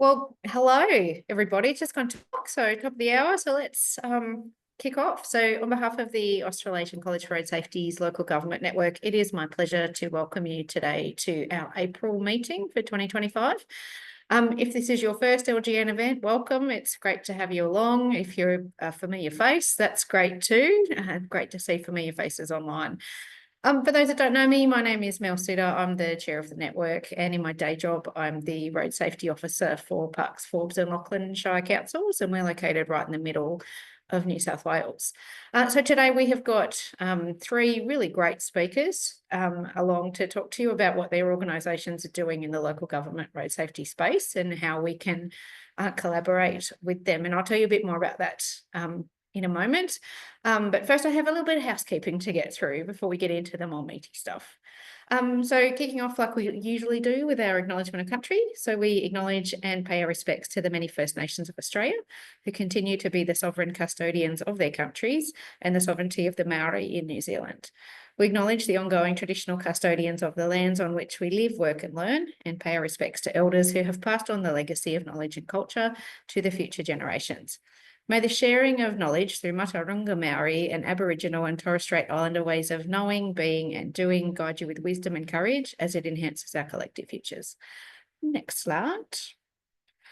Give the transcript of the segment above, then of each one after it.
Well, hello, everybody. It's just gone to talk, so top of the hour. So let's kick off. So on behalf of the Australasian College for Road Safety's local government network, it is my pleasure to welcome you today to our April meeting for 2025. If this is your first LGN event, welcome. It's great to have you along. If you're a familiar face, that's great too. Great to see familiar faces online. For those that don't know me, my name is Mel Sitter. I'm the chair of the network, and in my day job, I'm the road safety officer for Parks, Forbes and McLaughlin Shire Councils, and we're located right in the middle of New South Wales. So today we have got three really great speakers along to talk to you about what their organisations are doing in the local government road safety space and how we can collaborate with them. And I'll tell you a bit more about that in a moment. But first I have a little bit of housekeeping to get through before we get into the more meaty stuff. So kicking off like we usually do with our acknowledgement of country. So we acknowledge and pay our respects to the many First Nations of Australia who continue to be the sovereign custodians of their countries and the sovereignty of the Maori in New Zealand. We acknowledge the ongoing traditional custodians of the lands on which we live, work and learn, and pay our respects to elders who have passed on the legacy of knowledge and culture to the future generations. May the sharing of knowledge through Matarunga Maori and Aboriginal and Torres Strait Islander ways of knowing, being and doing guide you with wisdom and courage as it enhances our collective futures. Next slide.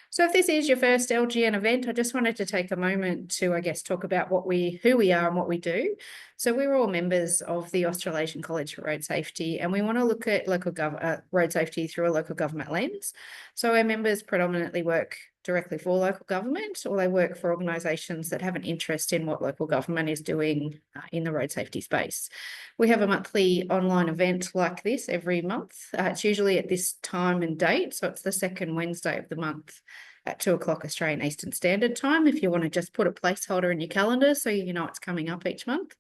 So if this is your first LGN event, I just wanted to take a moment to, talk about who we are and what we do. So we're all members of the Australasian College for Road Safety, and we want to look at road safety through a local government lens. So our members predominantly work directly for local government, or they work for organisations that have an interest in what local government is doing in the road safety space. We have a monthly online event like this every month. It's usually at this time and date, so it's the second Wednesday of the month at 2 o'clock Australian Eastern Standard Time, if you want to just put a placeholder in your calendar so you know it's coming up each month.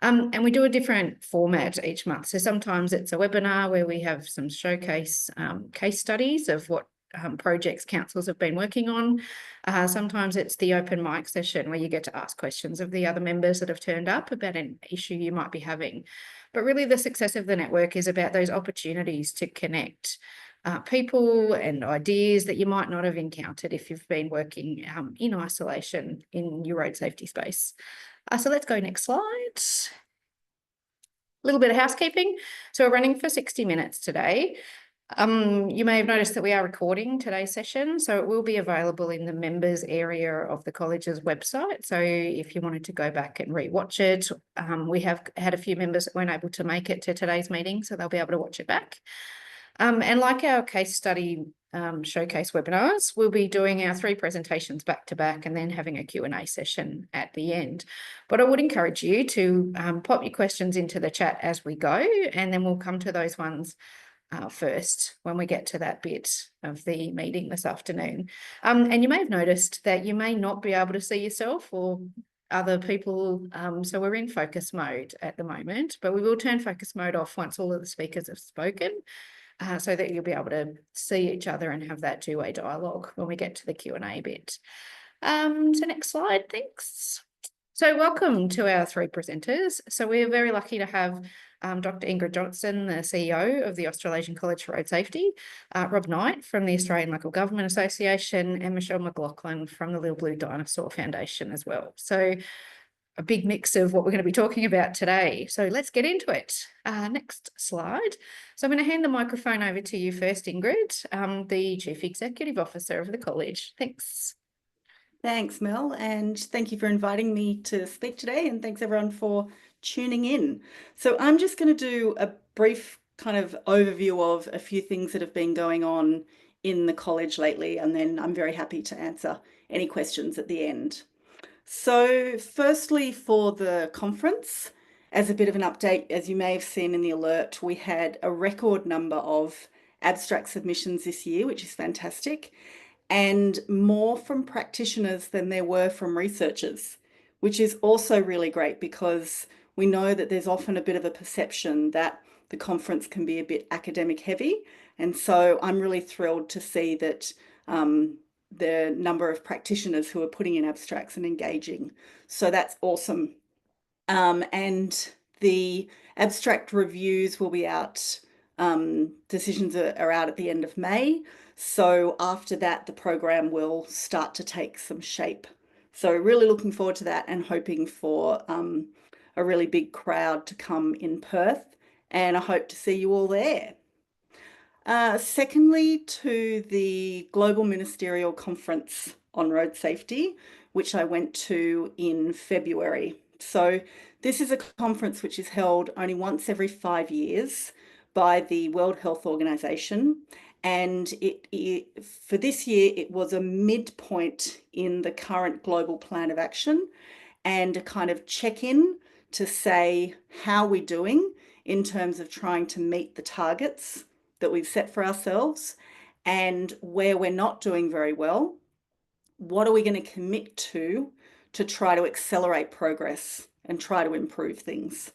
And we do a different format each month. So sometimes it's a webinar where we have some showcase case studies of what projects councils have been working on. Sometimes it's the open mic session where you get to ask questions of the other members that have turned up about an issue you might be having. But really the success of the network is about those opportunities to connect people and ideas that you might not have encountered if you've been working in isolation in your road safety space. So let's go next slide. A little bit of housekeeping. So we're running for 60 minutes today. You may have noticed that we are recording today's session, so it will be available in the members area of the college's website. So if you wanted to go back and rewatch it, we have had a few members that weren't able to make it to today's meeting, so they'll be able to watch it back. And like our case study showcase webinars, we'll be doing our 3 presentations back to back and then having a Q&A session at the end. But I would encourage you to pop your questions into the chat as we go, and then we'll come to those ones first when we get to that bit of the meeting this afternoon. And you may have noticed that you may not be able to see yourself or other people, so we're in focus mode at the moment, but we will turn focus mode off once all of the speakers have spoken, so that you'll be able to see each other and have that two-way dialogue when we get to the Q&A bit. So next slide, thanks. So welcome to our 3 presenters. So we're very lucky to have Dr. Ingrid Johnston, the CEO of the Australasian College for Road Safety, Rob Knight from the Australian Local Government Association, and Michelle McLaughlin from the Little Blue Dinosaur Foundation as well. So a big mix of what we're going to be talking about today. So let's get into it. Next slide. So I'm going to hand the microphone over to you first, Ingrid, the Chief Executive Officer of the college. Thanks. Thanks, Mel, and thank you for inviting me to speak today, and thanks everyone for tuning in. So I'm just going to do a brief kind of overview of a few things that have been going on in the college lately, and then I'm very happy to answer any questions at the end. So firstly, for the conference, as a bit of an update, as you may have seen in the alert, we had a record number of abstract submissions this year, which is fantastic, and more from practitioners than there were from researchers, which is also really great because we know that there's often a bit of a perception that the conference can be a bit academic heavy. And so I'm really thrilled to see that the number of practitioners who are putting in abstracts and engaging. So that's awesome. And the abstract reviews will be out, decisions are out at the end of May. So after that, the program will start to take some shape. So really looking forward to that and hoping for a really big crowd to come in Perth, and I hope to see you all there. Secondly, to the Global Ministerial Conference on Road Safety, which I went to in February. So this is a conference which is held only once every 5 years by the World Health Organization. And for this year, it was a midpoint in the current global plan of action and a kind of check-in to say how we're doing in terms of trying to meet the targets that we've set for ourselves, and where we're not doing very well, what are we going to commit to try to accelerate progress and try to improve things.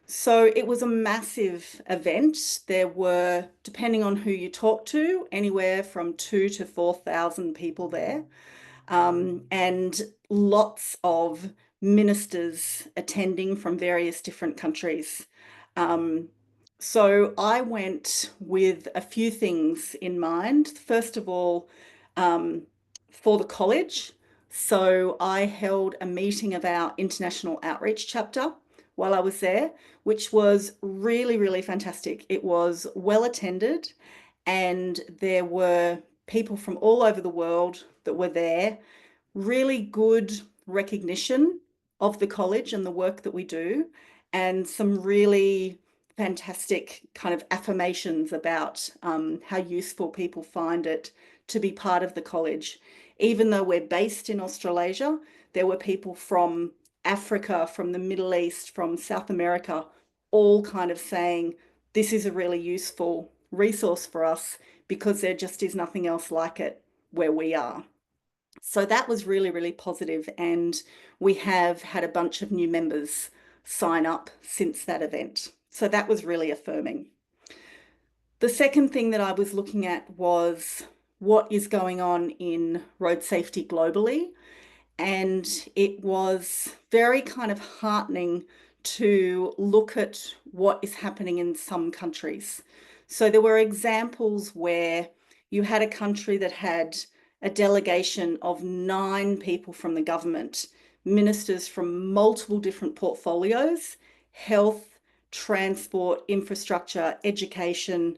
So it was a massive event. There were, depending on who you talk to, anywhere from 2,000 to 4,000 people there, and lots of ministers attending from various different countries. So I went with a few things in mind. First of all, for the college. So I held a meeting of our international outreach chapter while I was there, which was really, really fantastic. It was well attended, and there were people from all over the world that were there. Really good recognition of the college and the work that we do, and some really fantastic kind of affirmations about how useful people find it to be part of the college. Even though we're based in Australasia, there were people from Africa, from the Middle East, from South America, all kind of saying, this is a really useful resource for us because there just is nothing else like it where we are. So that was really, really positive, and we have had a bunch of new members sign up since that event. So that was really affirming. The second thing that I was looking at was what is going on in road safety globally. And it was very kind of heartening to look at what is happening in some countries. So there were examples where you had a country that had a delegation of 9 people from the government, ministers from multiple different portfolios: health, transport, infrastructure, education,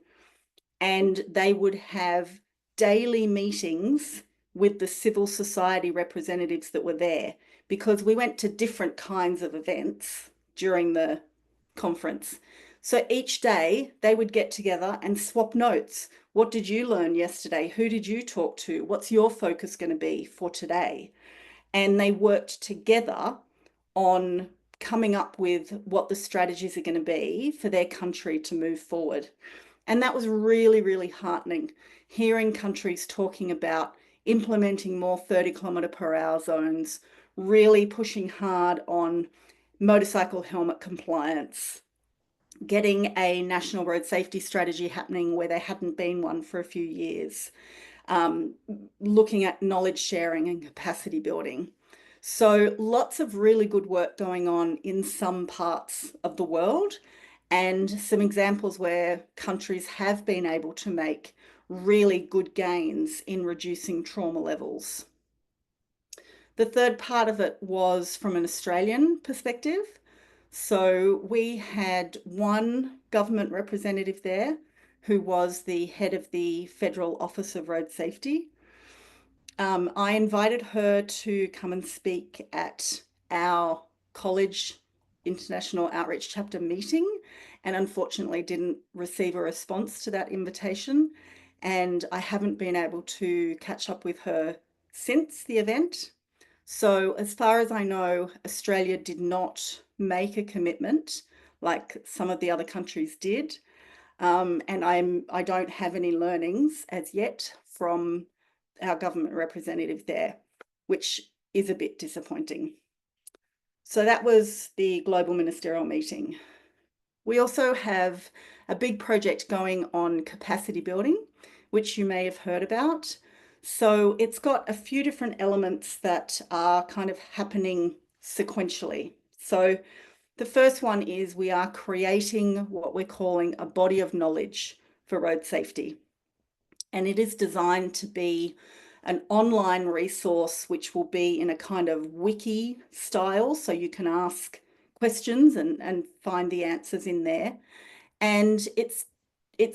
and they would have daily meetings with the civil society representatives that were there, because we went to different kinds of events during the conference. So each day they would get together and swap notes. What did you learn yesterday? Who did you talk to? What's your focus going to be for today? And they worked together on coming up with what the strategies are going to be for their country to move forward. And that was really, really heartening, hearing countries talking about implementing more 30-kilometre-per-hour zones, really pushing hard on motorcycle helmet compliance, getting a national road safety strategy happening where there hadn't been one for a few years, looking at knowledge sharing and capacity building. So lots of really good work going on in some parts of the world, and some examples where countries have been able to make really good gains in reducing trauma levels. The third part of it was from an Australian perspective. So we had one government representative there who was the head of the Federal Office of Road Safety. I invited her to come and speak at our college international outreach chapter meeting, and unfortunately didn't receive a response to that invitation. And I haven't been able to catch up with her since the event. So as far as I know, Australia did not make a commitment like some of the other countries did. And I don't have any learnings as yet from our government representative there, which is a bit disappointing. So that was the Global Ministerial Meeting. We also have a big project going on capacity building, which you may have heard about. So it's got a few different elements that are kind of happening sequentially. So the first one is we are creating what we're calling a body of knowledge for road safety. and it is designed to be an online resource which will be in a kind of wiki style, so you can ask questions and find the answers in there. And it's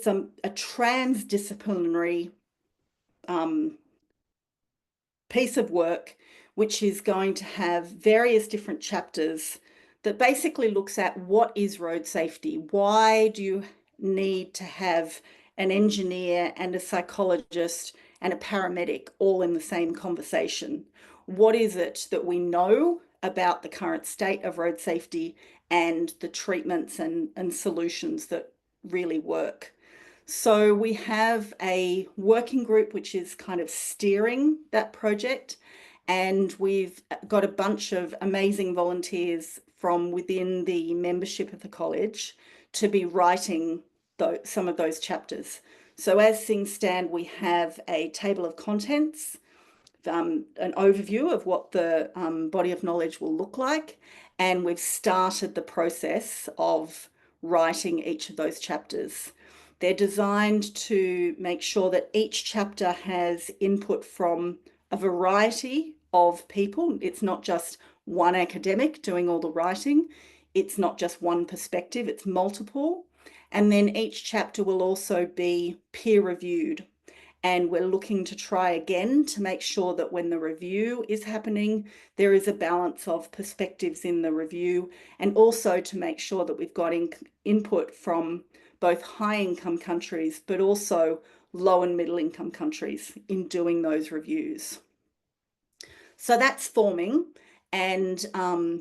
a transdisciplinary piece of work which is going to have various different chapters that basically looks at what is road safety, why do you need to have an engineer and a psychologist and a paramedic all in the same conversation. What is it that we know about the current state of road safety and the treatments and solutions that really work? So we have a working group which is kind of steering that project, and we've got a bunch of amazing volunteers from within the membership of the college to be writing some of those chapters. So as things stand, we have a table of contents, an overview of what the body of knowledge will look like, and we've started the process of writing each of those chapters. They're designed to make sure that each chapter has input from a variety of people. It's not just one academic doing all the writing. It's not just one perspective, it's multiple. And then each chapter will also be peer reviewed. And we're looking to try again to make sure that when the review is happening, there is a balance of perspectives in the review, and also to make sure that we've got input from both high-income countries, but also low and middle-income countries in doing those reviews. So that's forming, and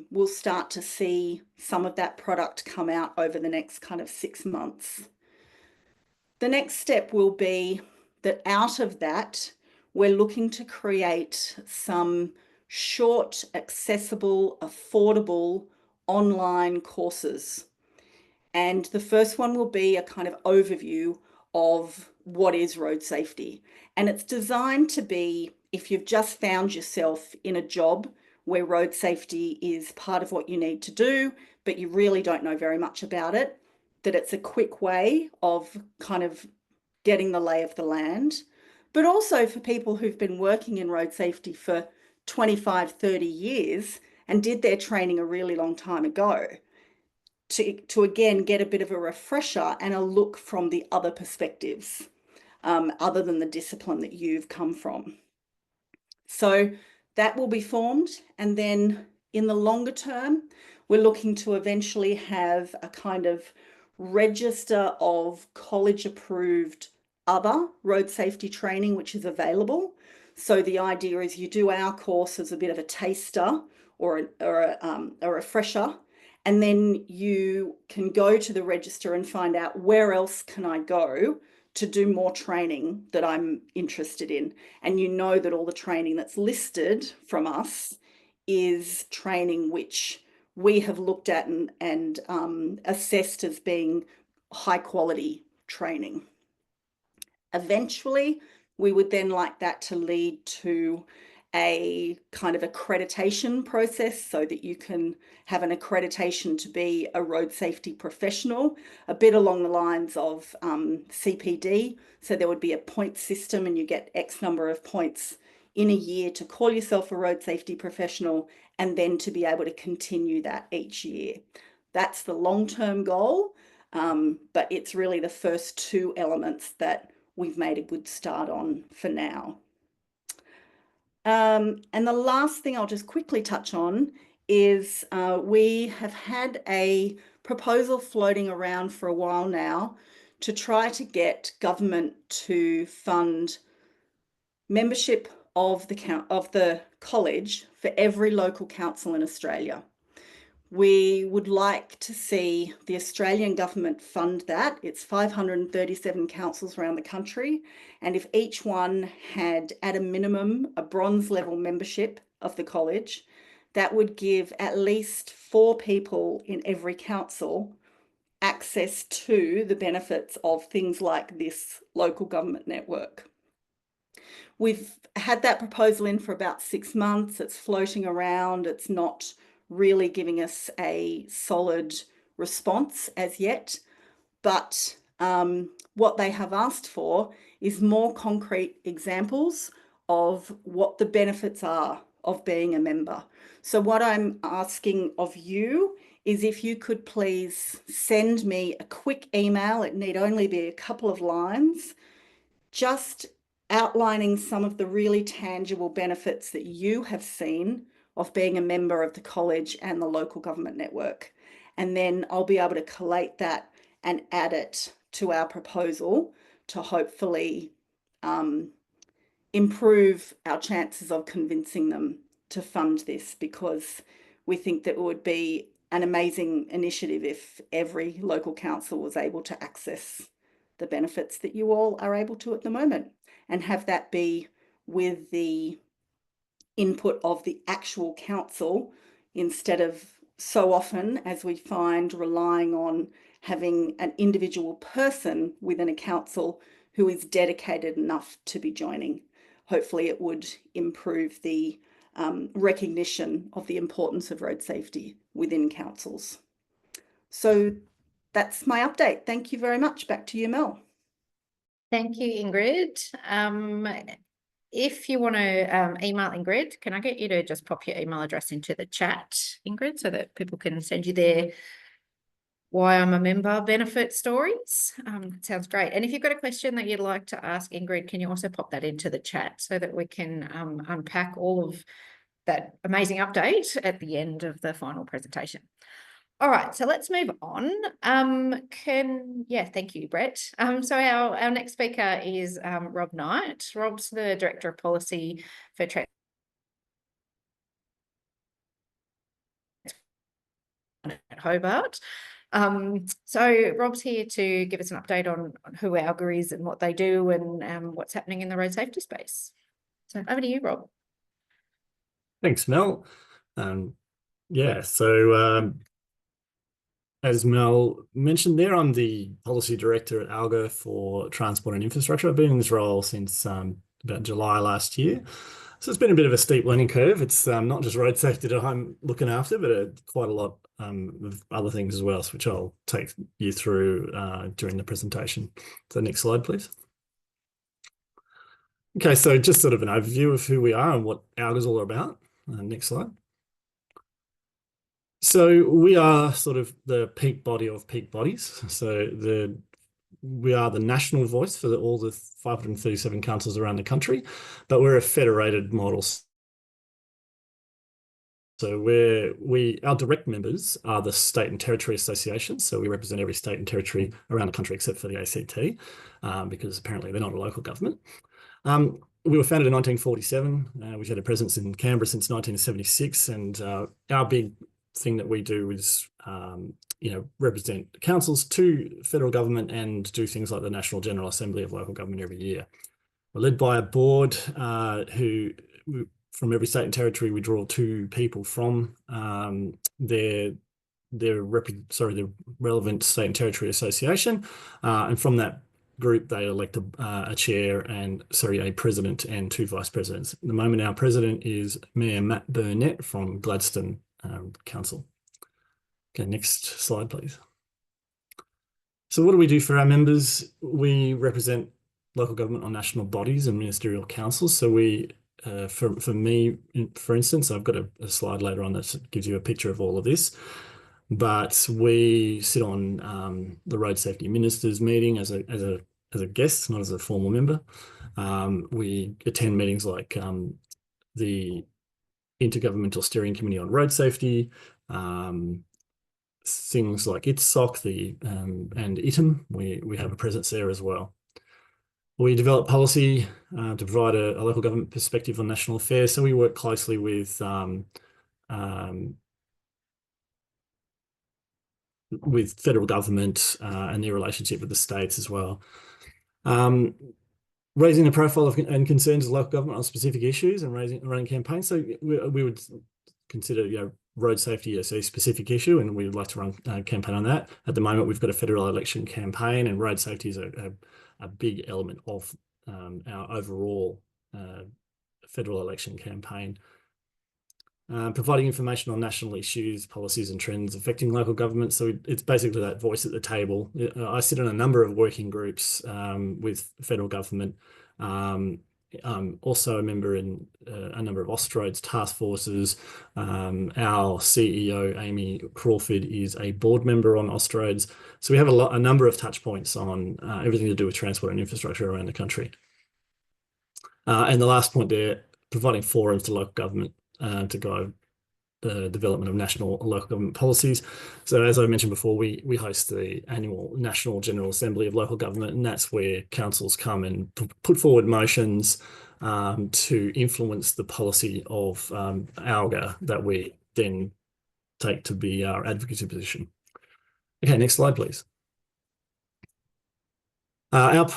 we'll start to see some of that product come out over the next kind of 6 months. The next step will be that out of that, we're looking to create some short, accessible, affordable online courses. And the first one will be a kind of overview of what is road safety. And it's designed to be, if you've just found yourself in a job where road safety is part of what you need to do, but you really don't know very much about it, that it's a quick way of kind of getting the lay of the land. But also for people who've been working in road safety for 25, 30 years and did their training a really long time ago, to again get a bit of a refresher and a look from the other perspectives, other than the discipline that you've come from. So that will be formed, and then in the longer term, we're looking to eventually have a kind of register of college approved other road safety training which is available. So the idea is you do our course as a bit of a taster or a refresher, and then you can go to the register and find out where else can I go to do more training that I'm interested in. And you know that all the training that's listed from us is training which we have looked at and assessed as being high quality training. Eventually, we would then like that to lead to a kind of accreditation process so that you can have an accreditation to be a road safety professional, a bit along the lines of CPD. So there would be a point system and you get X number of points in a year to call yourself a road safety professional, and then to be able to continue that each year. That's the long-term goal, but it's really the first two elements that we've made a good start on for now. And the last thing I'll just quickly touch on is we have had a proposal floating around for a while now to try to get government to fund membership of the college for every local council in Australia. We would like to see the Australian government fund that. It's 537 councils around the country, and if each one had at a minimum a bronze level membership of the college, that would give at least 4 people in every council access to the benefits of things like this local government network. We've had that proposal in for about 6 months. It's floating around. It's not really giving us a solid response as yet, but what they have asked for is more concrete examples of what the benefits are of being a member. So what I'm asking of you is if you could please send me a quick email. It need only be a couple of lines, just outlining some of the really tangible benefits that you have seen of being a member of the college and the local government network. And then I'll be able to collate that and add it to our proposal to hopefully improve our chances of convincing them to fund this, because we think that it would be an amazing initiative if every local council was able to access the benefits that you all are able to at the moment, and have that be with the input of the actual council, instead of so often, as we find, relying on having an individual person within a council who is dedicated enough to be joining. Hopefully it would improve the recognition of the importance of road safety within councils. So that's my update. Thank you very much. Back to you, Mel. Thank you, Ingrid. If you want to email Ingrid, can I get you to just pop your email address into the chat, Ingrid, so that people can send you their why I'm a member benefit stories? Sounds great. And if you've got a question that you'd like to ask Ingrid, can you also pop that into the chat so that we can unpack all of that amazing update at the end of the final presentation. All right, so let's move on. Thank you, Brett. So our next speaker is Rob Knight. Rob's the Director of Policy for at Hobart. So Rob's here to give us an update on who ALGA is and what they do, and what's happening in the road safety space. So over to you, Rob. Thanks, Mel. As Mel mentioned there, I'm the Policy Director at ALGA for Transport and Infrastructure. I've been in this role since about July last year. So it's been a bit of a steep learning curve. It's not just road safety that I'm looking after, but quite a lot of other things as well, which I'll take you through during the presentation. So next slide, please. Okay, so just sort of an overview of who we are and what ALGA is all about. Next slide. So we are sort of the peak body of peak bodies. So we are the national voice for all the 537 councils around the country, but we're a federated model. So our direct members are the state and territory associations. So we represent every state and territory around the country except for the ACT, because apparently they're not a local government. We were founded in 1947. We've had a presence in Canberra since 1976, and our big thing that we do is represent councils to federal government and do things like the National General Assembly of Local Government every year. We're led by a board who, from every state and territory, we draw 2 people from the relevant state and territory association, and from that group they elect a chair and a president and 2 vice presidents. At the moment, our president is Mayor Matt Burnett from Gladstone Council. Okay, next slide, please. So what do we do for our members? We represent local government on national bodies and ministerial councils. So we, for me, for instance, I've got a slide later on that gives you a picture of all of this. But we sit on the Road Safety Ministers meeting as a guest, not as a formal member. We attend meetings like the Intergovernmental Steering Committee on Road Safety, things like ITSOC and ITM. We have a presence there as well. We develop policy to provide a local government perspective on national affairs. So we work closely with federal government and their relationship with the states as well. Raising the profile and concerns of local government on specific issues and running campaigns. So we would consider road safety as a specific issue, and we would like to run a campaign on that. At the moment, we've got a federal election campaign, and road safety is a big element of our overall federal election campaign. providing information on national issues, policies and trends affecting local government. So it's basically that voice at the table. I sit on a number of working groups with federal government. I'm also a member in a number of Austroads task forces. Our CEO, Amy Crawford, is a board member on Austroads. So we have a number of touch points on everything to do with transport and infrastructure around the country. And the last point there, providing forums to local government to guide the development of national and local government policies. So as I mentioned before, we host the annual National General Assembly of Local Government, and that's where councils come and put forward motions to influence the policy of ALGA that we then take to be our advocacy position. Okay, next slide, please. Our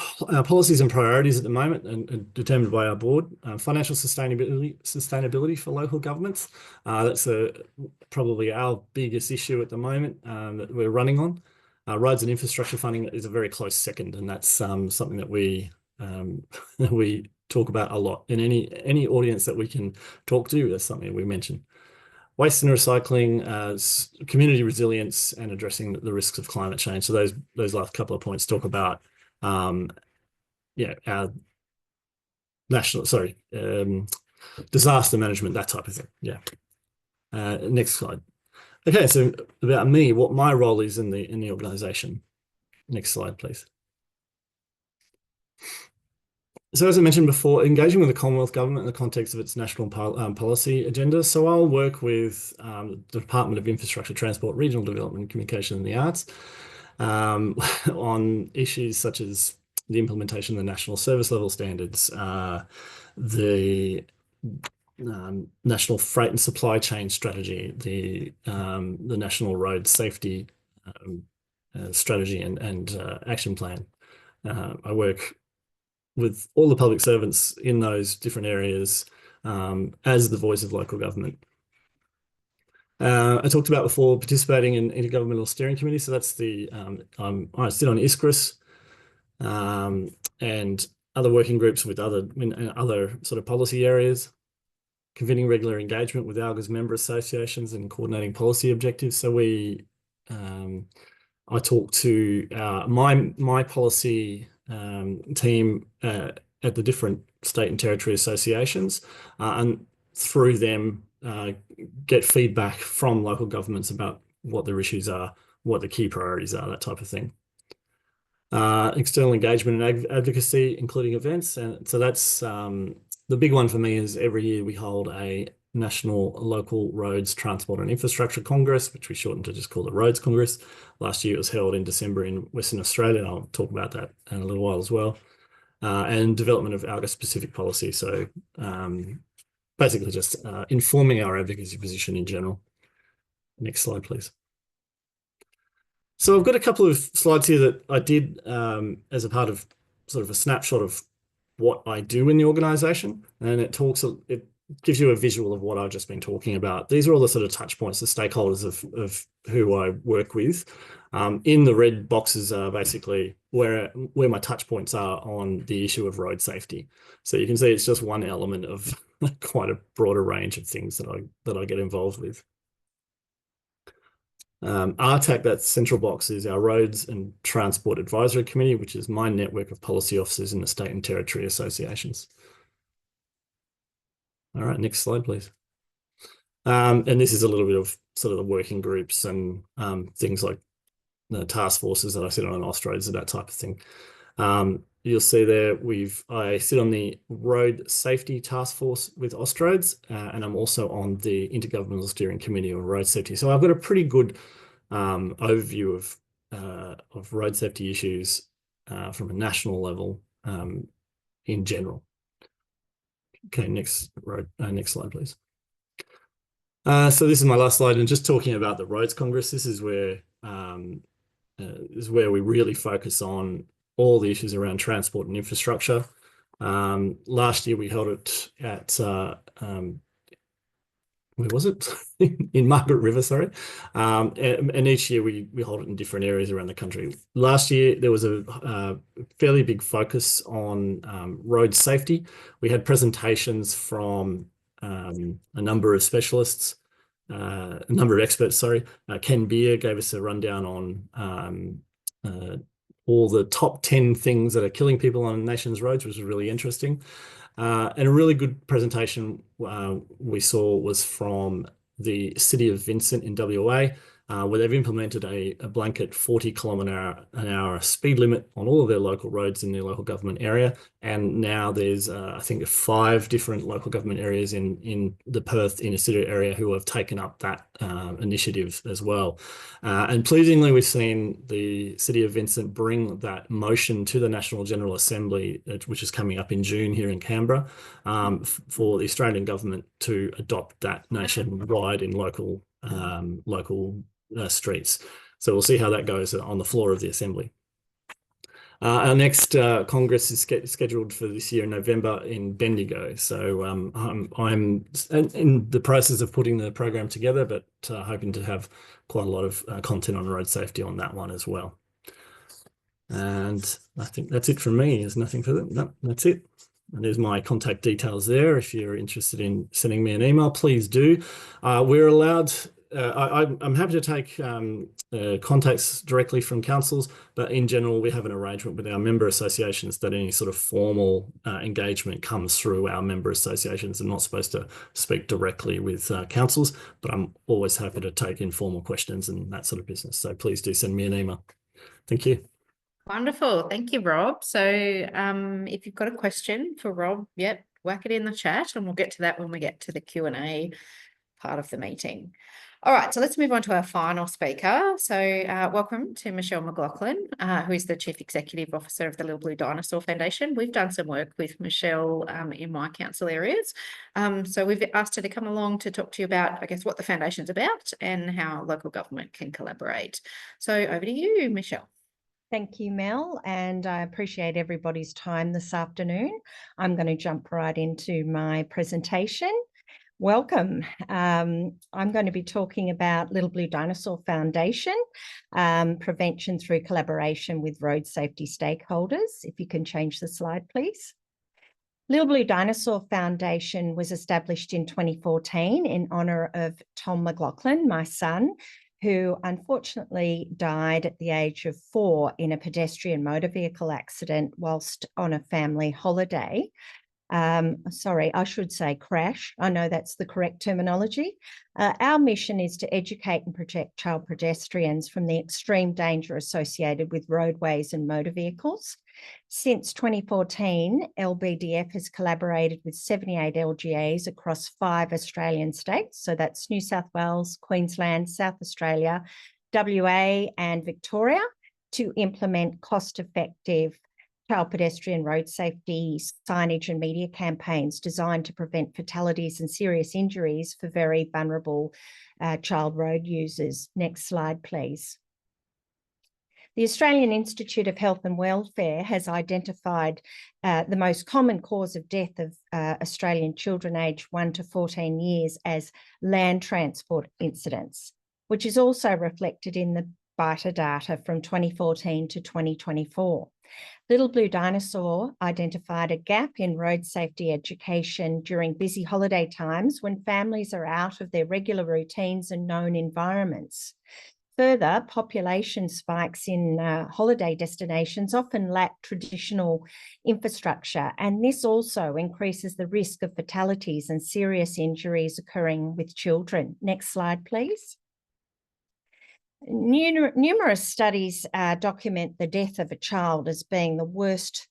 policies and priorities at the moment are determined by our board. Financial sustainability for local governments. That's probably our biggest issue at the moment that we're running on. Roads and infrastructure funding is a very close second, and that's something that we talk about a lot. In any audience that we can talk to, that's something we mention. Waste and recycling, community resilience, and addressing the risks of climate change. So those last couple of points talk about our disaster management, that type of thing. Yeah. Next slide. Okay, so about me, what my role is in the organisation. Next slide, please. So as I mentioned before, engaging with the Commonwealth Government in the context of its national policy agenda. So I'll work with the Department of Infrastructure, Transport, Regional Development and Communication and the Arts on issues such as the implementation of the national service level standards, the national freight and supply chain strategy, the national road safety strategy and action plan. I work with all the public servants in those different areas as the voice of local government. I talked about before participating in intergovernmental steering committee. So that's I sit on ACRS and other working groups with other sort of policy areas, convening regular engagement with ALGA's member associations and coordinating policy objectives. So I talk to my policy team at the different state and territory associations, and through them get feedback from local governments about what their issues are, what the key priorities are, that type of thing. External engagement and advocacy, including events. And so that's the big one for me is every year we hold a National Local Roads, Transport and Infrastructure Congress, which we shortened to just call the Roads Congress. Last year it was held in December in Western Australia, and I'll talk about that in a little while as well. And development of ALGA specific policy. So basically just informing our advocacy position in general. Next slide, please. So I've got a couple of slides here that I did as a part of sort of a snapshot of what I do in the organisation, and it gives you a visual of what I've just been talking about. These are all the sort of touch points, the stakeholders of who I work with. In the red boxes are basically where my touch points are on the issue of road safety. So you can see it's just one element of quite a broader range of things that I get involved with. RTAC, that central box, is our Roads and Transport Advisory Committee, which is my network of policy officers in the state and territory associations. All right, next slide, please. And this is a little bit of sort of the working groups and things like the task forces that I sit on Austroads and that type of thing. You'll see there I sit on the Road Safety Task Force with Austroads, and I'm also on the Intergovernmental Steering Committee on Road Safety. So I've got a pretty good overview of road safety issues from a national level in general. Okay, next slide, please. So this is my last slide, and just talking about the Roads Congress. This is where we really focus on all the issues around transport and infrastructure. Last year we held it at where was it? In Margaret River, sorry. And each year we hold it in different areas around the country. Last year there was a fairly big focus on road safety. We had presentations from a number of specialists, a number of experts, sorry. Ken Beer gave us a rundown on all the top 10 things that are killing people on nation's roads, which was really interesting. And a really good presentation we saw was from the City of Vincent in WA, where they've implemented a blanket 40km/h speed limit on all of their local roads in their local government area. And now there's, I think, 5 different local government areas in the Perth inner city area who have taken up that initiative as well. And pleasingly, we've seen the City of Vincent bring that motion to the National General Assembly, which is coming up in June here in Canberra, for the Australian government to adopt that nationwide in local streets. So we'll see how that goes on the floor of the Assembly. Our next Congress is scheduled for this year in November in Bendigo. So I'm in the process of putting the program together, but hoping to have quite a lot of content on road safety on that one as well. And I think that's it from me. There's nothing further. No, that's it. And there's my contact details there. If you're interested in sending me an email, please do. We're allowed... I'm happy to take contacts directly from councils, but in general, we have an arrangement with our member associations that any sort of formal engagement comes through our member associations. I'm not supposed to speak directly with councils, but I'm always happy to take informal questions and that sort of business. So please do send me an email. Thank you. Wonderful. Thank you, Rob. So if you've got a question for Rob, yep, whack it in the chat and we'll get to that when we get to the Q&A part of the meeting. All right, so let's move on to our final speaker. So welcome to Michelle McLaughlin, who is the Chief Executive Officer of the Little Blue Dinosaur Foundation. We've done some work with Michelle in my council areas. So we've asked her to come along to talk to you about, I guess, what the foundation's about and how local government can collaborate. So over to you, Michelle. Thank you, Mel, and I appreciate everybody's time this afternoon. I'm going to jump right into my presentation. Welcome. I'm going to be talking about Little Blue Dinosaur Foundation, prevention through collaboration with road safety stakeholders. If you can change the slide, please. Little Blue Dinosaur Foundation was established in 2014 in honour of Tom McLaughlin, my son, who unfortunately died at the age of 4 in a pedestrian motor vehicle accident whilst on a family holiday. Sorry, I should say crash. I know that's the correct terminology. Our mission is to educate and protect child pedestrians from the extreme danger associated with roadways and motor vehicles. Since 2014, LBDF has collaborated with 78 LGAs across 5 Australian states. So that's New South Wales, Queensland, South Australia, WA and Victoria to implement cost-effective child pedestrian road safety signage and media campaigns designed to prevent fatalities and serious injuries for very vulnerable child road users. Next slide, please. The Australian Institute of Health and Welfare has identified the most common cause of death of Australian children aged 1 to 14 years as land transport incidents, which is also reflected in the BITA data from 2014 to 2024. Little Blue Dinosaur identified a gap in road safety education during busy holiday times when families are out of their regular routines and known environments. Further, population spikes in holiday destinations often lack traditional infrastructure, and this also increases the risk of fatalities and serious injuries occurring with children. Next slide, please. Numerous studies document the death of a child as being the worst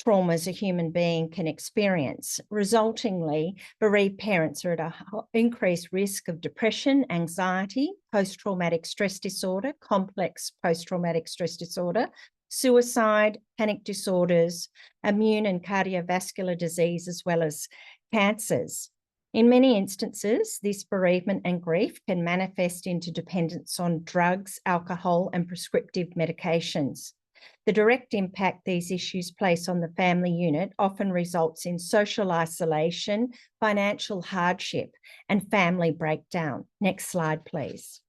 traumas a human being can experience. Resultingly, bereaved parents are at an increased risk of depression, anxiety, post-traumatic stress disorder, complex post-traumatic stress disorder, suicide, panic disorders, immune and cardiovascular disease, as well as cancers. In many instances, this bereavement and grief can manifest into dependence on drugs, alcohol, and prescriptive medications. The direct impact these issues place on the family unit often results in social isolation, financial hardship, and family breakdown. Next slide, please.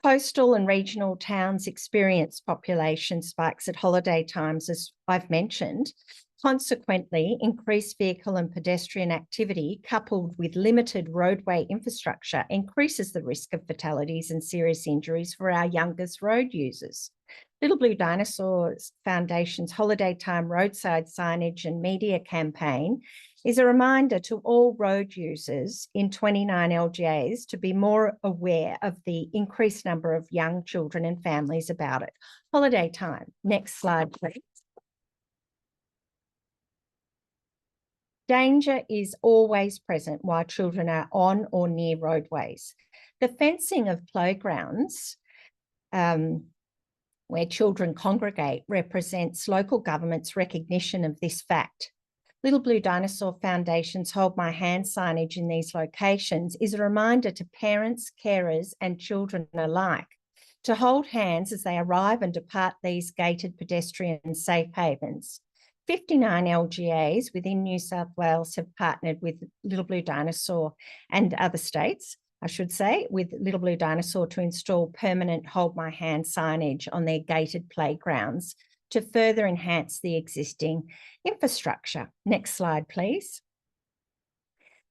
Coastal and regional towns experience population spikes at holiday times, as I've mentioned, Consequently, increased vehicle and pedestrian activity coupled with limited roadway infrastructure increases the risk of fatalities and serious injuries for our youngest road users. Little Blue Dinosaur Foundation's Holiday Time roadside signage and media campaign is a reminder to all road users in 29 LGAs to be more aware of the increased number of young children and families about it. Holiday Time. Next slide, please. Danger is always present while children are on or near roadways. The fencing of playgrounds where children congregate represents local government's recognition of this fact. Little Blue Dinosaur Foundation's Hold My Hand signage in these locations is a reminder to parents, carers and children alike to hold hands as they arrive and depart these gated pedestrian safe havens. 59 LGAs within New South Wales have partnered with Little Blue Dinosaur and other states, I should say, with Little Blue Dinosaur to install permanent Hold My Hand signage on their gated playgrounds to further enhance the existing infrastructure. Next slide, please.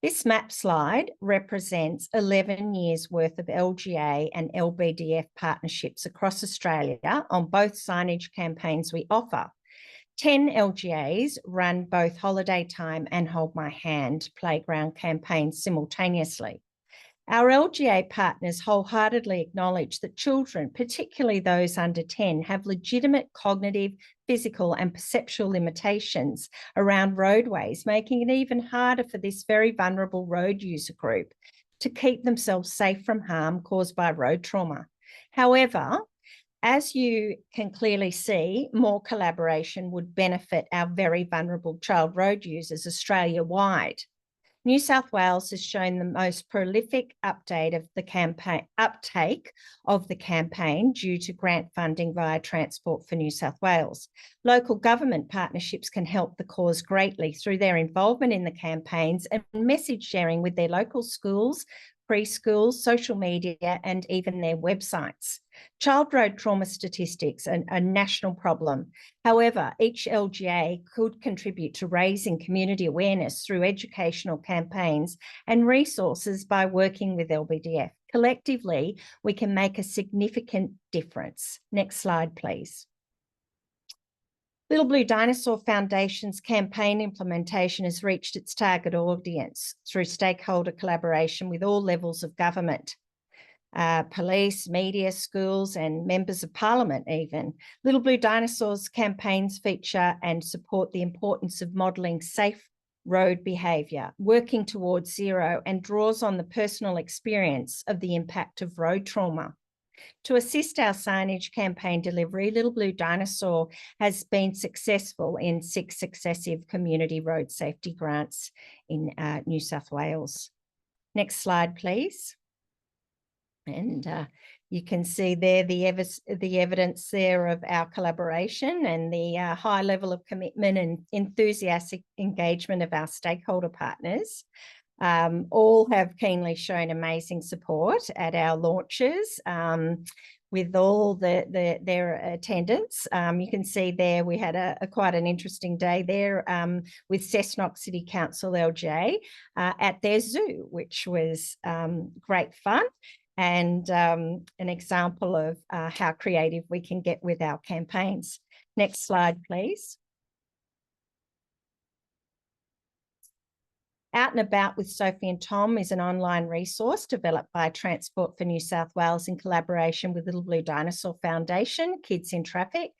This map slide represents 11 years worth of LGA and LBDF partnerships across Australia on both signage campaigns we offer. 10 LGAs run both Holiday Time and Hold My Hand playground campaigns simultaneously. Our LGA partners wholeheartedly acknowledge that children, particularly those under 10, have legitimate cognitive, physical and perceptual limitations around roadways, making it even harder for this very vulnerable road user group to keep themselves safe from harm caused by road trauma. However, as you can clearly see, more collaboration would benefit our very vulnerable child road users Australia-wide. New South Wales has shown the most prolific uptake of the campaign due to grant funding via Transport for New South Wales. Local government partnerships can help the cause greatly through their involvement in the campaigns and message sharing with their local schools, preschools, social media, and even their websites. Child road trauma statistics are a national problem. However, each LGA could contribute to raising community awareness through educational campaigns and resources by working with LBDF. Collectively, we can make a significant difference. Next slide, please. Little Blue Dinosaur Foundation's campaign implementation has reached its target audience through stakeholder collaboration with all levels of government, police, media, schools, and members of parliament even. Little Blue Dinosaur's campaigns feature and support the importance of modelling safe road behaviour, working towards zero, and draws on the personal experience of the impact of road trauma. To assist our signage campaign delivery, Little Blue Dinosaur has been successful in 6 successive community road safety grants in New South Wales. Next slide, please. And you can see there the evidence there of our collaboration and the high level of commitment and enthusiastic engagement of our stakeholder partners. All have keenly shown amazing support at our launches with all their attendance. You can see there we had quite an interesting day there with Cessnock City Council LGA at their zoo, which was great fun and an example of how creative we can get with our campaigns. Next slide, please. Out and About with Sophie and Tom is an online resource developed by Transport for New South Wales in collaboration with Little Blue Dinosaur Foundation, Kids in Traffic,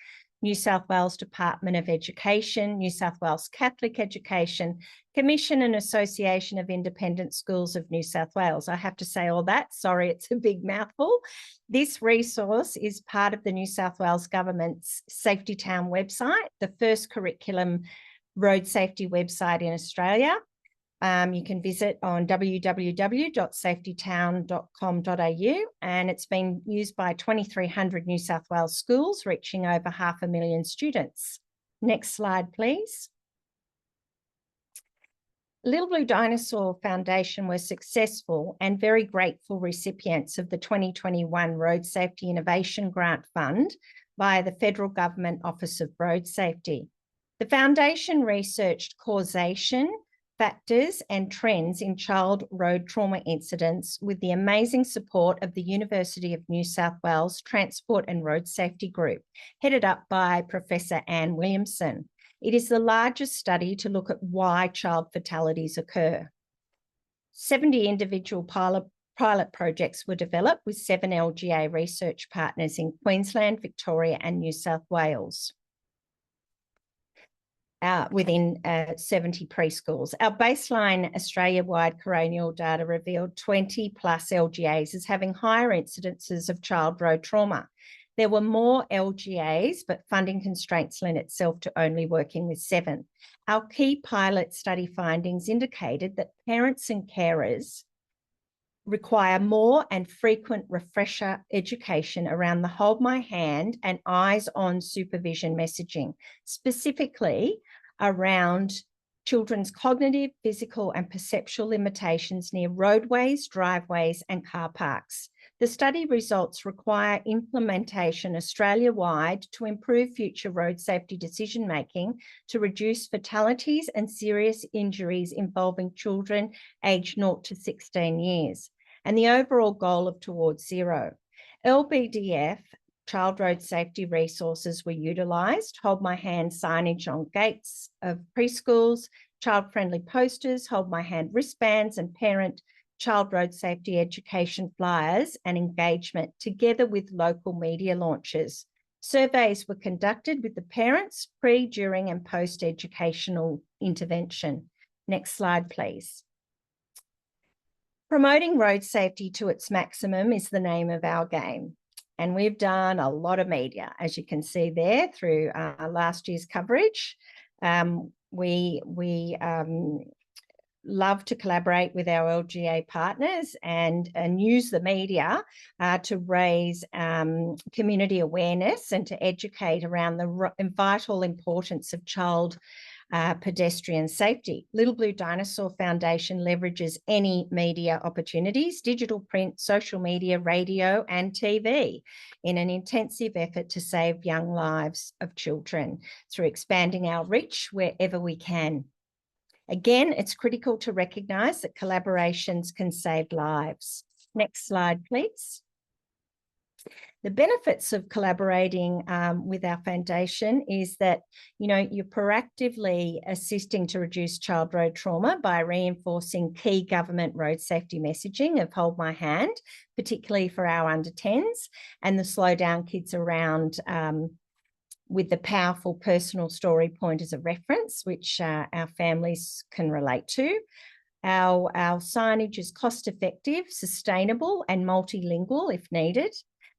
New South Wales Department of Education, New South Wales Catholic Education, Commission and Association of Independent Schools of New South Wales. I have to say all that, sorry, it's a big mouthful. This resource is part of the New South Wales Government's Safety Town website, the first curriculum road safety website in Australia. You can visit on www.safetytown.com.au, and it's been used by 2,300 New South Wales schools, reaching over 500,000 students. Next slide, please. Little Blue Dinosaur Foundation were successful and very grateful recipients of the 2021 Road Safety Innovation Grant Fund via the Federal Government Office of Road Safety. The foundation researched causation, factors and trends in child road trauma incidents with the amazing support of the University of New South Wales Transport and Road Safety Group, headed up by Professor Anne Williamson. It is the largest study to look at why child fatalities occur. 70 individual pilot projects were developed with 7 LGA research partners in Queensland, Victoria and New South Wales. Within 70 preschools. Our baseline Australia-wide coronial data revealed 20 plus LGAs as having higher incidences of child road trauma. There were more LGAs, but funding constraints lent itself to only working with 7. Our key pilot study findings indicated that parents and carers require more and frequent refresher education around the hold my hand and eyes on supervision messaging, specifically around children's cognitive, physical and perceptual limitations near roadways, driveways and car parks. The study results require implementation Australia-wide to improve future road safety decision-making to reduce fatalities and serious injuries involving children aged 0 to 16 years, and the overall goal of towards zero. LBDF child road safety resources were utilised, hold my hand signage on gates of preschools, child-friendly posters, hold my hand wristbands and parent child road safety education flyers and engagement together with local media launches. Surveys were conducted with the parents pre, during and post-educational intervention. Next slide, please. Promoting road safety to its maximum is the name of our game. And we've done a lot of media, as you can see there, through last year's coverage. We love to collaborate with our LGA partners and use the media to raise community awareness and to educate around the vital importance of child pedestrian safety. Little Blue Dinosaur Foundation leverages any media opportunities, digital, print, social media, radio and TV in an intensive effort to save young lives of children through expanding our reach wherever we can. Again, it's critical to recognise that collaborations can save lives. Next slide, please. The benefits of collaborating with our foundation is that, you're proactively assisting to reduce child road trauma by reinforcing key government road safety messaging of hold my hand, particularly for our under 10s and the slow down kids around with the powerful personal story point as a reference, which our families can relate to. Our signage is cost effective, sustainable and multilingual if needed,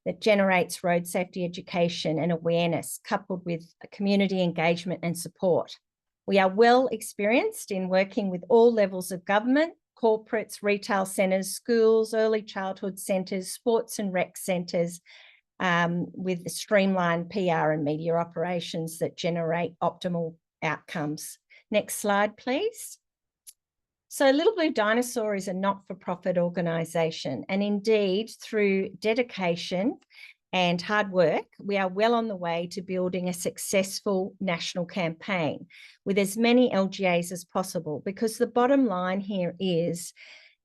that generates road safety education and awareness coupled with community engagement and support. We are well experienced in working with all levels of government, corporates, retail centres, schools, early childhood centres, sports and rec centres, with streamlined PR and media operations that generate optimal outcomes. Next slide, please. So Little Blue Dinosaur is a not-for-profit organisation, and indeed through dedication and hard work, we are well on the way to building a successful national campaign with as many LGAs as possible, because the bottom line here is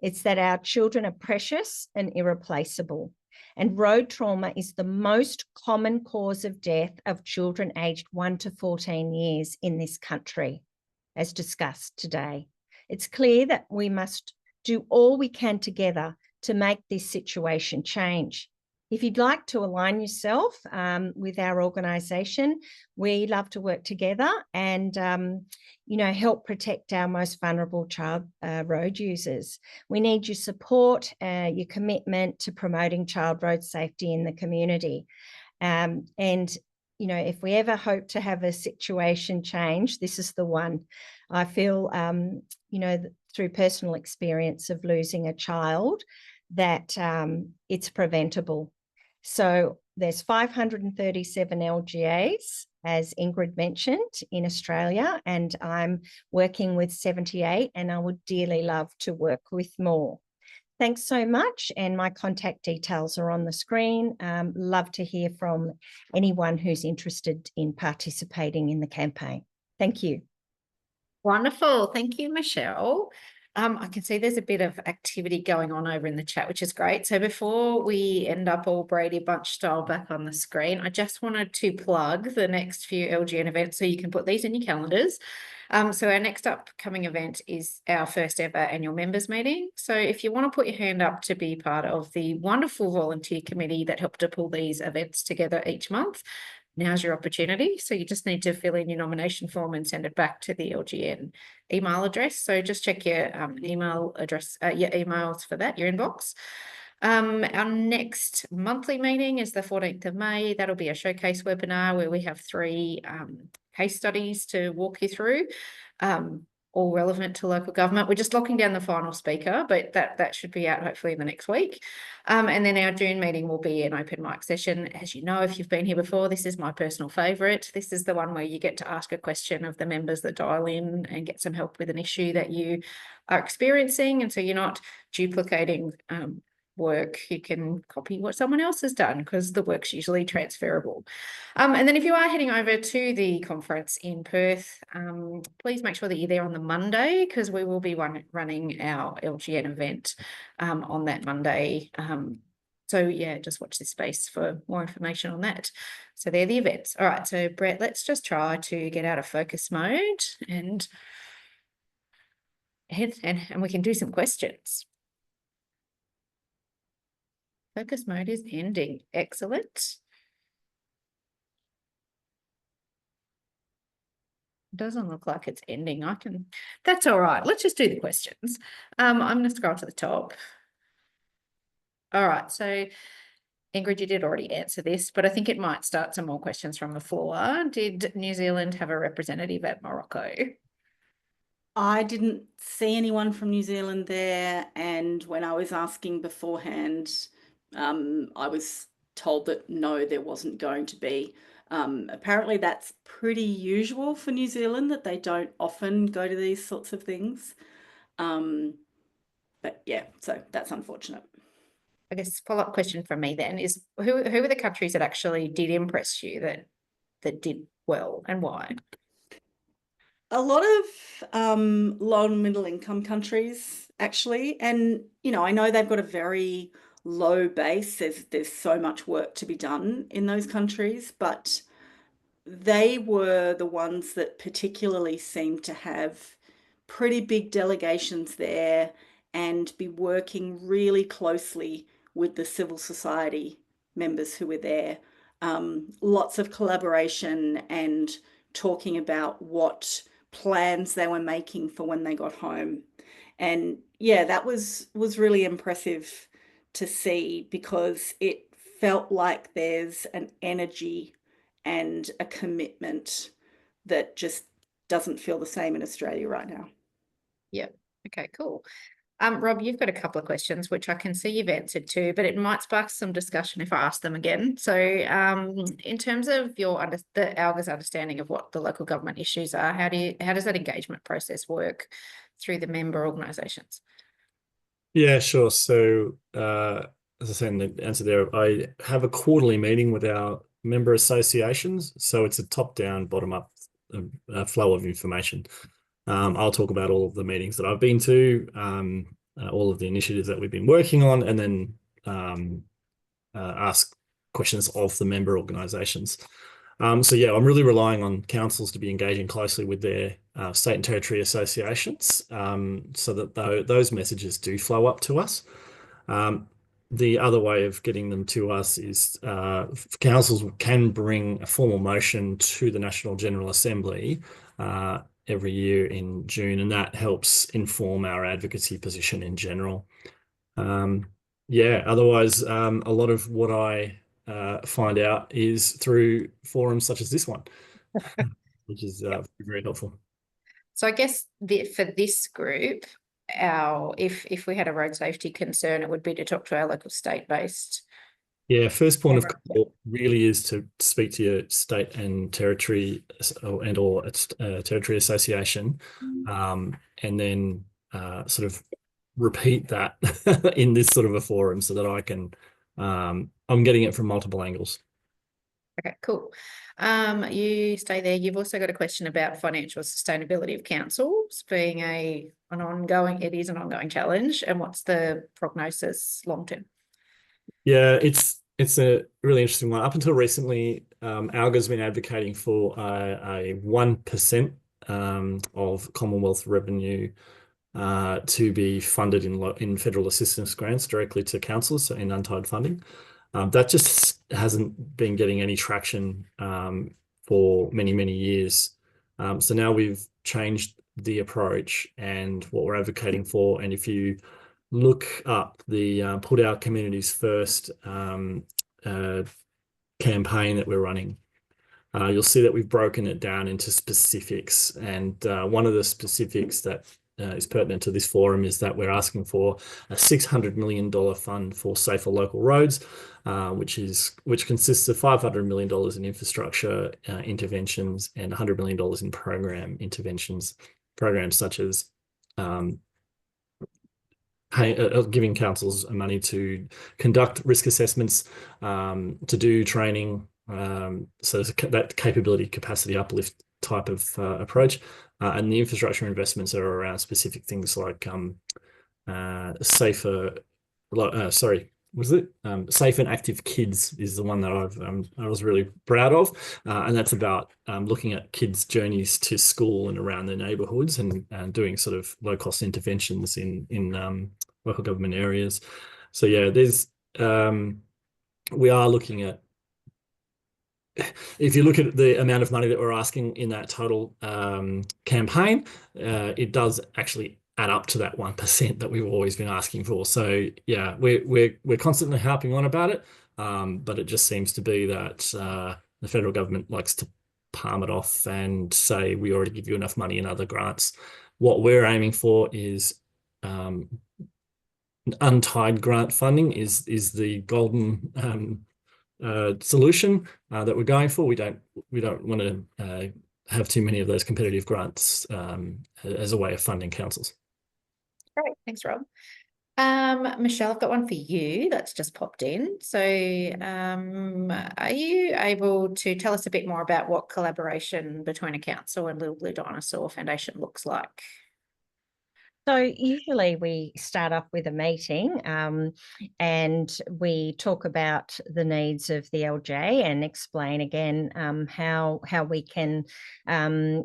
it's that our children are precious and irreplaceable. And road trauma is the most common cause of death of children aged 1 to 14 years in this country, as discussed today. It's clear that we must do all we can together to make this situation change. If you'd like to align yourself with our organisation, we love to work together and, help protect our most vulnerable child road users. We need your support, your commitment to promoting child road safety in the community. If we ever hope to have a situation change, this is the one. I feel, through personal experience of losing a child, that it's preventable. So there's 537 LGAs, as Ingrid mentioned, in Australia, and I'm working with 78, and I would dearly love to work with more. Thanks so much, and my contact details are on the screen. Love to hear from anyone who's interested in participating in the campaign. Thank you. Wonderful. Thank you, Michelle. I can see there's a bit of activity going on over in the chat, which is great. So before we end up all Brady Bunch style back on the screen, I just wanted to plug the next few LGN events so you can put these in your calendars. So our next upcoming event is our first ever annual members meeting. So if you want to put your hand up to be part of the wonderful volunteer committee that helped to pull these events together each month, now's your opportunity. So you just need to fill in your nomination form and send it back to the LGN email address. So just check your email address, your emails for that, your inbox. Our next monthly meeting is the 14th of May. That'll be a showcase webinar where we have 3 case studies to walk you through, all relevant to local government. We're just locking down the final speaker, but that should be out hopefully in the next week. And then our June meeting will be an open mic session. As you know, if you've been here before, this is my personal favourite. This is the one where you get to ask a question of the members that dial in and get some help with an issue that you are experiencing. And so you're not duplicating work. You can copy what someone else has done because the work's usually transferable. And then if you are heading over to the conference in Perth, please make sure that you're there on the Monday because we will be running our LGN event on that Monday. So yeah, just watch this space for more information on that. So they're the events. All right, so Brett, let's just try to get out of focus mode and we can do some questions. Focus mode is ending. Excellent. Doesn't look like it's ending. That's all right. Let's just do the questions. I'm going to scroll to the top. All right. So Ingrid, you did already answer this, but I think it might start some more questions from the floor. Did New Zealand have a representative at Morocco? I didn't see anyone from New Zealand there, and when I was asking beforehand, I was told that no, there wasn't going to be. Apparently that's pretty usual for New Zealand, that they don't often go to these sorts of things. But yeah, so that's unfortunate. I guess follow-up question from me then is who are the countries that actually did impress you that did well and why? A lot of low and middle income countries, actually. And, you know, I know they've got a very low base. There's so much work to be done in those countries, but they were the ones that particularly seemed to have pretty big delegations there and be working really closely with the civil society members who were there. Lots of collaboration and talking about what plans they were making for when they got home. And yeah, that was really impressive to see because it felt like there's an energy and a commitment that just doesn't feel the same in Australia right now. Yep. Okay, cool. Rob, you've got a couple of questions, which I can see you've answered to, but it might spark some discussion if I ask them again. So in terms of the ALGA's understanding of what the local government issues are, how does that engagement process work through the member organisations? Yeah, sure. So as I said in the answer there, I have a quarterly meeting with our member associations. So it's a top-down, bottom-up flow of information. I'll talk about all of the meetings that I've been to, all of the initiatives that we've been working on, and then ask questions of the member organisations. So yeah, I'm really relying on councils to be engaging closely with their state and territory associations so that those messages do flow up to us. The other way of getting them to us is councils can bring a formal motion to the National General Assembly every year in June, and that helps inform our advocacy position in general. Yeah, otherwise, a lot of what I find out is through forums such as this one, which is very helpful. So I guess for this group, if we had a road safety concern, it would be to talk to our local state-based. Yeah, first point of call really is to speak to your state and territory or territory association, and then sort of repeat that in this sort of a forum so that I can, I'm getting it from multiple angles. Okay, cool. You stay there. You've also got a question about financial sustainability of councils being an ongoing challenge, and what's the prognosis long term? Yeah, it's a really interesting one. Up until recently, ALGA's been advocating for a 1% of Commonwealth revenue to be funded in federal assistance grants directly to councils, so in untied funding. That just hasn't been getting any traction for many, many years. So now we've changed the approach and what we're advocating for. And if you look up the Put Our Communities First campaign that we're running, you'll see that we've broken it down into specifics. And one of the specifics that is pertinent to this forum is that we're asking for a $600 million fund for safer local roads, which consists of $500 million in infrastructure interventions and $100 million in program interventions, programs such as giving councils money to conduct risk assessments, to do training, so that capability capacity uplift type of approach, and the infrastructure investments are around specific things like safe and active kids is the one that I was really proud of, and that's about looking at kids' journeys to school and around their neighbourhoods and doing sort of low cost interventions in local government areas. So yeah, there's we are looking at, if you look at the amount of money that we're asking in that total campaign, it does actually add up to that 1% that we've always been asking for. So yeah, we're constantly harping on about it, but it just seems to be that the federal government likes to palm it off and say we already give you enough money in other grants. What we're aiming for is untied grant funding is the golden solution that we're going for. We don't want to have too many of those competitive grants as a way of funding councils. Great, thanks, Rob. Michelle, I've got one for you that's just popped in. So are you able to tell us a bit more about what collaboration between a council and Little Blue Dinosaur Foundation looks like? So usually we start off with a meeting and we talk about the needs of the LJ and explain again how we can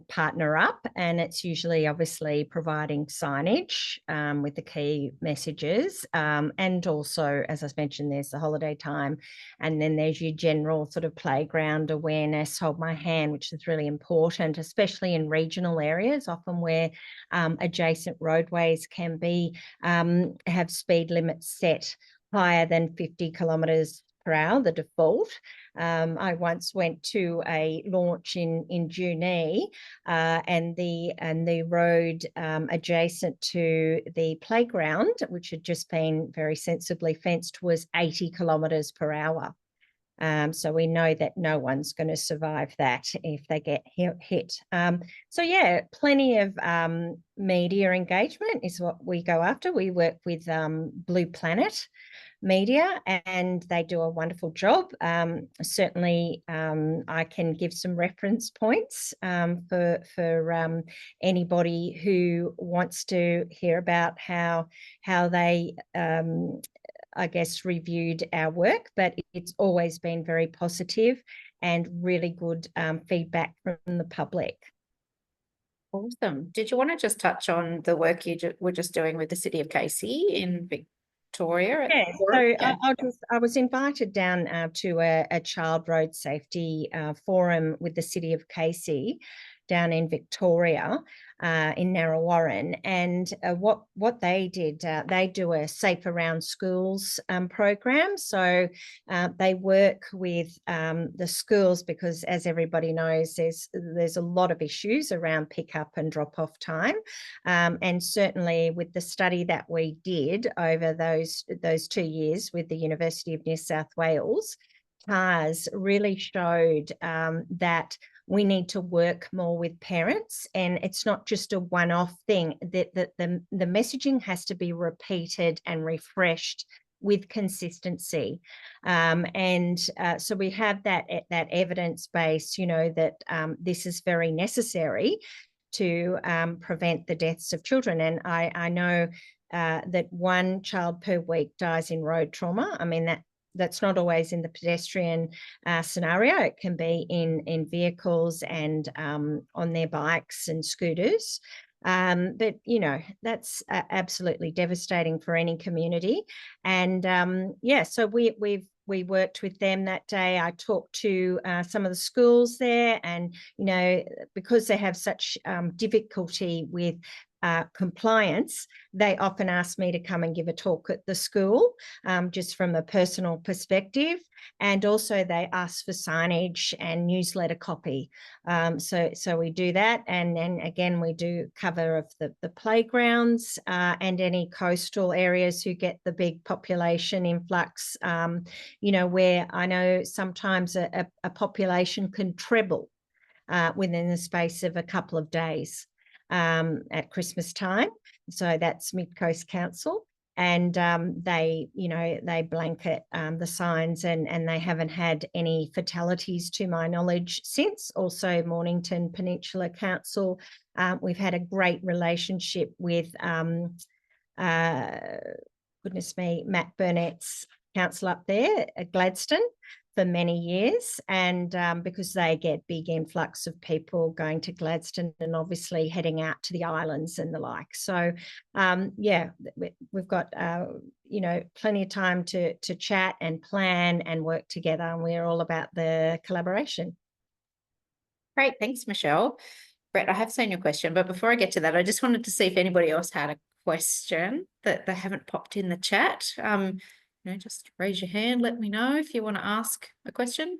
partner up, and it's usually obviously providing signage with the key messages, and also, as I mentioned, there's the holiday time, and then there's your general sort of playground awareness, hold my hand, which is really important, especially in regional areas, often where adjacent roadways can be have speed limits set higher than 50 kilometres per hour, the default. I once went to a launch in Junee, and the road adjacent to the playground, which had just been very sensibly fenced, was 80 kilometres per hour. So we know that no one's going to survive that if they get hit. So yeah, plenty of media engagement is what we go after. We work with Blue Planet Media, and they do a wonderful job. Certainly, I can give some reference points for anybody who wants to hear about how they I guess, reviewed our work, but it's always been very positive and really good feedback from the public. Awesome. Did you want to just touch on the work you were just doing with the City of Casey in Victoria? Yeah, so I was invited down to a child road safety forum with the City of Casey down in Victoria, in Narrawarren, and what they did, they do a Safe Around Schools program. So they work with the schools because, as everybody knows, there's a lot of issues around pick up and drop off time, and certainly with the study that we did over those 2 years with the University of New South Wales, TARS really showed that we need to work more with parents, and it's not just a one-off thing, that the messaging has to be repeated and refreshed with consistency. So we have that evidence base, you know, that this is very necessary to prevent the deaths of children. And I know that 1 child per week dies in road trauma. I mean, that's not always in the pedestrian scenario. It can be in vehicles and on their bikes and scooters. But, you know, that's absolutely devastating for any community. And so we worked with them that day. I talked to some of the schools there, and, you know, because they have such difficulty with compliance, they often ask me to come and give a talk at the school, just from a personal perspective. And also they ask for signage and newsletter copy. So we do that. And then again, we do cover of the playgrounds and any coastal areas who get the big population influx, you know, where I know sometimes a population can treble within the space of a couple of days. At Christmas time. So that's Mid Coast Council, and they blanket the signs, and they haven't had any fatalities to my knowledge since. Also Mornington Peninsula Council, we've had a great relationship with goodness me, Matt Burnett's council up there at Gladstone for many years, and because they get big influx of people going to Gladstone and obviously heading out to the islands and the like. So we've got you know, plenty of time to chat and plan and work together, and we're all about the collaboration. Great, thanks, Michelle. Brett, I have seen your question, but before I get to that, I just wanted to see if anybody else had a question that they haven't popped in the chat. You know, just raise your hand, let me know if you want to ask a question.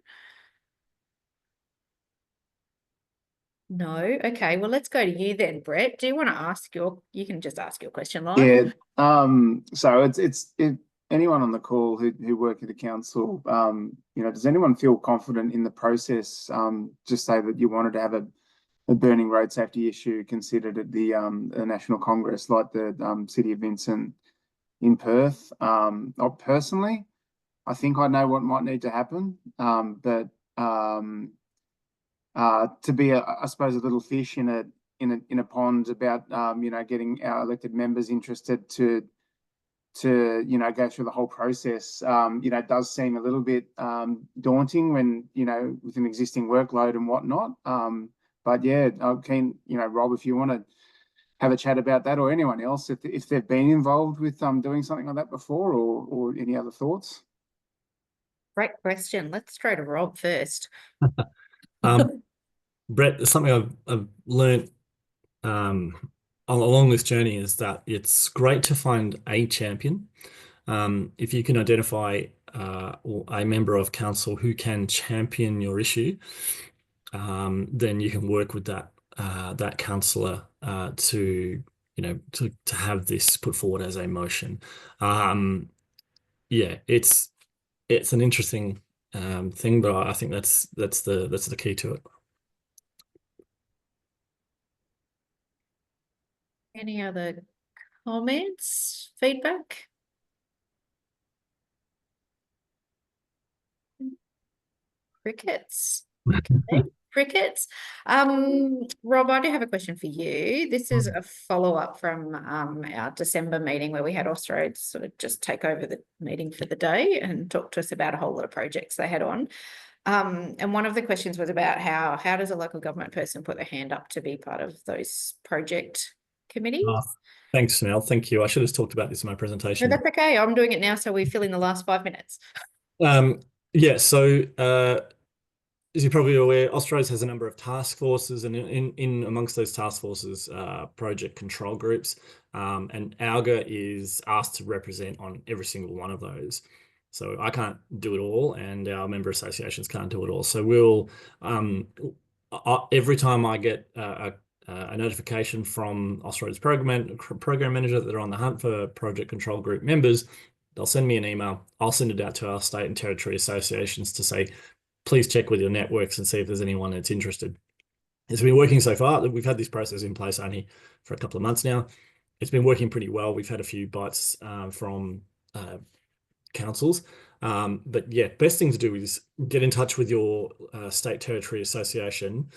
No, okay, well, let's go to you then, Brett. Do you want to you can just ask your question live. Yeah, so it's anyone on the call who work at the council, you know, does anyone feel confident in the process? Just say that you wanted to have a burning road safety issue considered at the National Congress, like the City of Vincent in Perth. Personally, I think I know what might need to happen, but to be I suppose a little fish in a pond about you know, getting our elected members interested to you know, go through the whole process, you know, does seem a little bit daunting when, you know, with an existing workload and whatnot. But yeah, I'm keen, you know, Rob, if you want to have a chat about that, or anyone else, if they've been involved with doing something like that before, or any other thoughts. Great question. Let's go to Rob first. Brett, something I've learned along this journey is that it's great to find a champion. If you can identify or a member of council who can champion your issue, then you can work with that councillor to, you know, to have this put forward as a motion. Yeah, it's an interesting thing, but I think that's the key to it. Any other comments, feedback? Crickets. Okay. Crickets. Rob, I do have a question for you. This is a follow-up from our December meeting where we had Austroads sort of just take over the meeting for the day and talk to us about a whole lot of projects they had on. And one of the questions was about how does a local government person put their hand up to be part of those project committees? Thanks, Mel. Thank you. I should have talked about this in my presentation. No, that's okay. I'm doing it now, so we fill in the last 5 minutes. Yeah, so as you're probably aware, Australia's has a number of task forces, and in amongst those task forces, project control groups, and ALGA is asked to represent on every single one of those. So I can't do it all, and our member associations can't do it all. So we'll every time I get a notification from Australia's program manager that they're on the hunt for project control group members, they'll send me an email. I'll send it out to our state and territory associations to say, please check with your networks and see if there's anyone that's interested. It's been working so far. We've had this process in place only for a couple of months now. It's been working pretty well. We've had a few bites from councils. But yeah, best thing to do is get in touch with your state territory association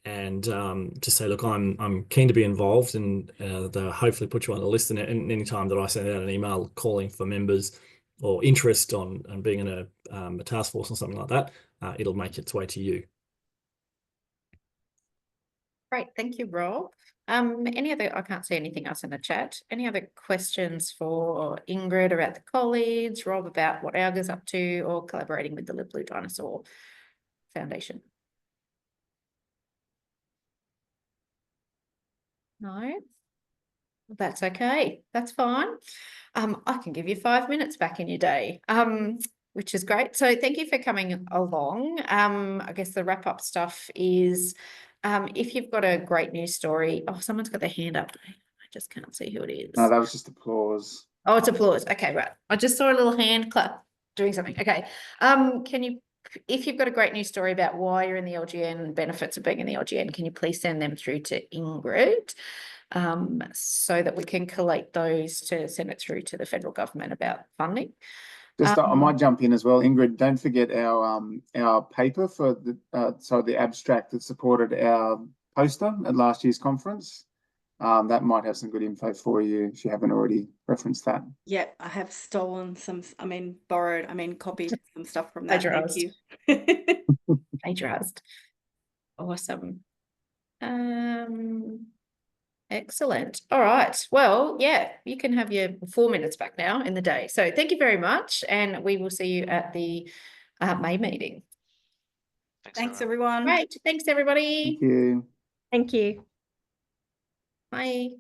and to say, look, I'm keen to be involved, and they'll hopefully put you on a list. And any time that I send out an email calling for members or interest on being in a task force or something like that, it'll make its way to you. Great, thank you, Rob. Any other, I can't see anything else in the chat. Any other questions for Ingrid about the college, Rob about what ALGA's up to, or collaborating with the Live Blue Dinosaur Foundation? No, that's okay. That's fine. I can give you 5 minutes back in your day, which is great. So thank you for coming along. I guess the wrap up stuff is, if you've got a great news story. Oh, someone's got their hand up. I just can't see who it is. No, that was just applause. Oh, it's applause. Okay, right. I just saw a little hand clap doing something. Okay. Can you, if you've got a great news story about why you're in the LGN, benefits of being in the LGN, can you please send them through to Ingrid, so that we can collate those to send it through to the federal government about funding. Just I might jump in as well, Ingrid. Don't forget our paper for the abstract that supported our poster at last year's conference. That might have some good info for you if you haven't already referenced that. Yep, I have stolen some, copied some stuff from that. Plagiarized. Thank you. Plagiarized. Awesome. Excellent. All right. Well, yeah, you can have your 4 minutes back now in the day. So thank you very much. And we will see you at the May meeting. Thanks, everyone. Great. Thanks, everybody. Thank you. Thank you. Bye.